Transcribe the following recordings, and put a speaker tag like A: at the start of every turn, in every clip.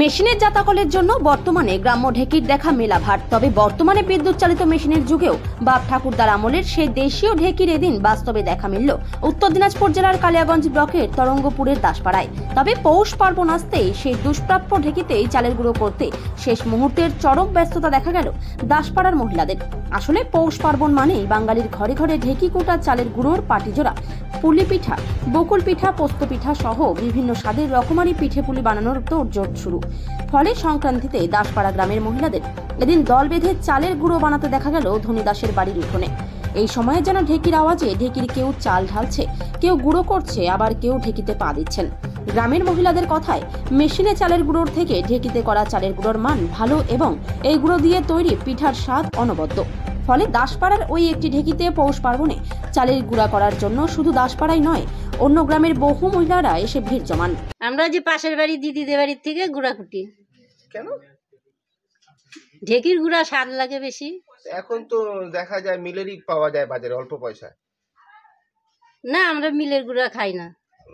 A: মেশিনের জাতাকলের জন্য বর্তমানে গ্রাম্য ঢেকির দেখা মেলা ভার। তবে বর্তমানে বিদ্যুৎ চালিত মেশিনের যুগেও বাপ ঠাকুরদার আমলের সেই দেশীয় ঢেকির এদিন বাস্তবে দেখা মিলল উত্তর দিনাজপুর জেলার কালিয়াগঞ্জ ব্লকের তরঙ্গপুরের দাসপাড়ায়। তবে পৌষ পার্বণ আসতেই সেই দুষ্প্রাপ্য ঢেকিতেই চালের গুঁড়ো করতে শেষ মুহূর্তের চরম ব্যস্ততা দেখা গেল দাসপাড়ার মহিলাদের। আসলে পৌষ পার্বণ মানেই বাঙালির ঘরে ঘরে ঢেকি কোটা চালের গুঁড়োর পাটিজোড়া, পুলি পিঠা, বকুল পিঠা, পোস্ত পিঠা সহ বিভিন্ন স্বাদের রকমারি পিঠে পুলি বানানোর তোড়জোড় শুরু। ফলে সংক্রান্তিতে দাসপাড়া গ্রামের মহিলাদের এদিন দল বেঁধে চালের গুঁড়ো বানাতে দেখা গেল ধনীদাসের বাড়ির উঠোনে। এই সময়ে যেন ঢেকির আওয়াজে ঢেকির কেউ চাল ঢালছে, কেউ গুঁড়ো করছে, আবার কেউ ঢেকিতে পা দিচ্ছেন। গ্রামের মহিলাদের কথায় মেশিনে চালের গুঁড়োর থেকে ঢেকিতে করা চালের গুঁড়োর মান ভালো এবং এই গুঁড়ো দিয়ে তৈরি পিঠার স্বাদ অনবদ্য। ফলে দাসপাড়ার ওই একটি ঢেকিতে পৌষ পার্বণে চালের গুঁড়া করার জন্য শুধু দাসপাড়াই নয়, অন্য গ্রামের বহু মহিলারা এসে ভিড় জমান।
B: আমরা যে পাশের বাড়ি দিদিদের বাড়ির থেকে গুঁড়া কুটি।
C: কেন?
B: ঢেকির গুঁড়া স্বাদ লাগে বেশি।
C: এখন তো দেখা যায় মিলেরই পাওয়া যায় বাজারে অল্প পয়সায়।
B: না, আমরা মিলের গুঁড়া খাই না।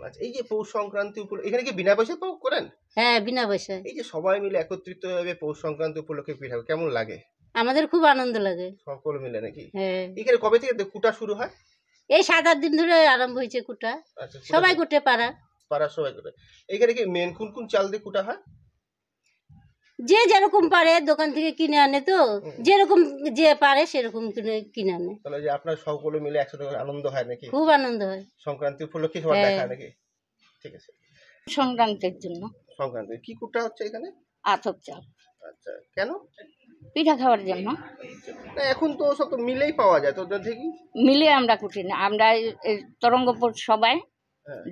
C: আচ্ছা, এই যে পৌষ সংক্রান্তি উপলক্ষে এখানে কি বিনা পয়সায় পাও করেন?
B: হ্যাঁ, বিনা পয়সায়।
C: এই যে সবাই মিলে একত্রিত ভাবে পৌষ সংক্রান্তি উপলক্ষে পিঠা কেমন লাগে?
B: আমাদের খুব আনন্দ লাগে।
C: সকল মিলে নাকি?
B: হ্যাঁ।
C: এখানে কবে থেকে কুটা শুরু হয়?
B: এই 7-8 দিন ধরে আরম্ভ হয়েছে কুটা।
C: আচ্ছা,
B: সবাই কুটে পারা।
C: পাড়া সবাই করে। এখানে কি মেন কোন কোন চাল দিয়ে কুটা হয়?
B: যে যেরকম পারে দোকান থেকে কিনে আনে, তো যেরকম যে পারে সেরকম কিনে আনে।
C: তাহলে যে আপনার সকলে মিলে একসাথে আনন্দ হয় নাকি?
B: খুব আনন্দ হয়
C: সংক্রান্তি উপলক্ষে সবার দেখা নাকি? ঠিক আছে।
D: সংক্রান্তির জন্য
C: সংক্রান্তি কি কুটা হচ্ছে এখানে?
D: আতপ চাল
C: আচ্ছা, কেন?
D: পিঠা খাওয়ার জন্য।
C: না, এখন তো সব তো মিলেই পাওয়া যায়, তো ঠিকই
D: মিলে আমরা কুটি না, আমরা এই তরঙ্গপুর সবাই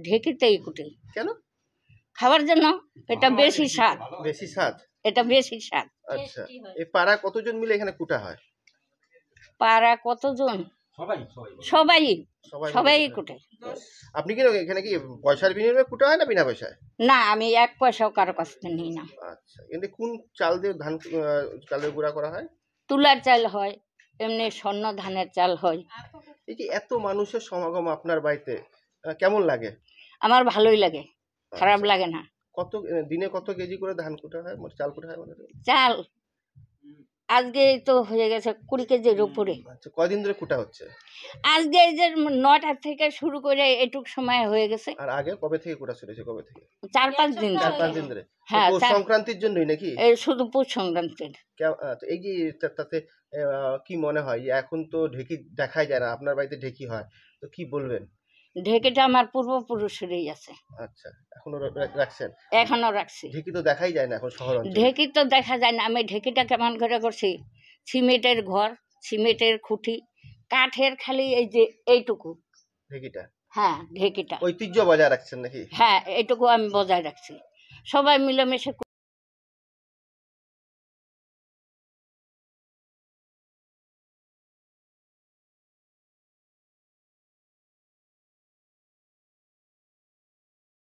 D: ঢেকিতেই কুটি।
C: কেন?
D: খাওয়ার জন্য। এটা বেশি স্বাদ।
C: বেশি স্বাদ?
D: এটা বেশি স্বাদ।
C: আচ্ছা, এই পাড়া কতজন মিলে এখানে কুটা হয়?
D: পাড়া কতজন? সবাই সবাই কুটে।
C: আপনি কি এখানে কি পয়সার বিনিময়ে কুটা হয় না বিনা পয়সায়?
D: না, আমি 1 পয়সাও কারো কাছ থেকে নিই না।
C: আচ্ছা, কিন্তু কোন চাল দিয়ে ধান চালের গুঁড়া করা হয়?
D: তুলার চাল হয়, এমনি স্বর্ণ ধানের চাল হয়।
C: এই যে এত মানুষের সমাগম আপনার বাড়িতে কেমন লাগে?
D: আমার ভালোই লাগে, খারাপ লাগে না।
C: কত দিনে কত কেজি করে ধান কুটা হয়, চাল কুটা হয়?
D: চাল আজকে তো হয়ে গেছে 20 কেজির উপরে।
C: আচ্ছা, কয়দিন ধরে কুটা হচ্ছে?
D: আজকে এই যে 9টা থেকে শুরু করে এটুক সময় হয়ে গেছে।
C: আর আগে কবে থেকে কুটা শুরু হয়েছে? কবে থেকে?
D: 4-5 দিন।
C: 4-5 দিন ধরে।
D: হ্যাঁ,
C: পৌষ সংক্রান্তির জন্যই নাকি?
D: এই শুধু পৌষ সংক্রান্তির।
C: এই যে তাতে কি মনে হয় এখন তো ঢেকি দেখাই যায় না, আপনার বাড়িতে ঢেকি হয়, তো কি বলবেন?
D: ঢেকিটা আমার পূর্বপুরুষেরই আছে।
C: আচ্ছা, এখনো রাখছেন?
D: এখনো রাখছি।
C: ঢেকি তো দেখাই যায় না এখন শহর অঞ্চলে।
D: ঢেকি তো দেখা যায় না। আমি ঢেকিটা কেমন করে করছি, সিমেন্টের ঘর, সিমেন্টের খুঁটি, কাঠের খালি এই যে এইটুকু
C: ঢেকিটা?
D: হ্যাঁ, ঢেকিটা
C: ঐতিহ্য বজায় রাখছেন নাকি?
D: হ্যাঁ, এইটুকু আমি বজায় রাখছি। সবাই মিলেমিশে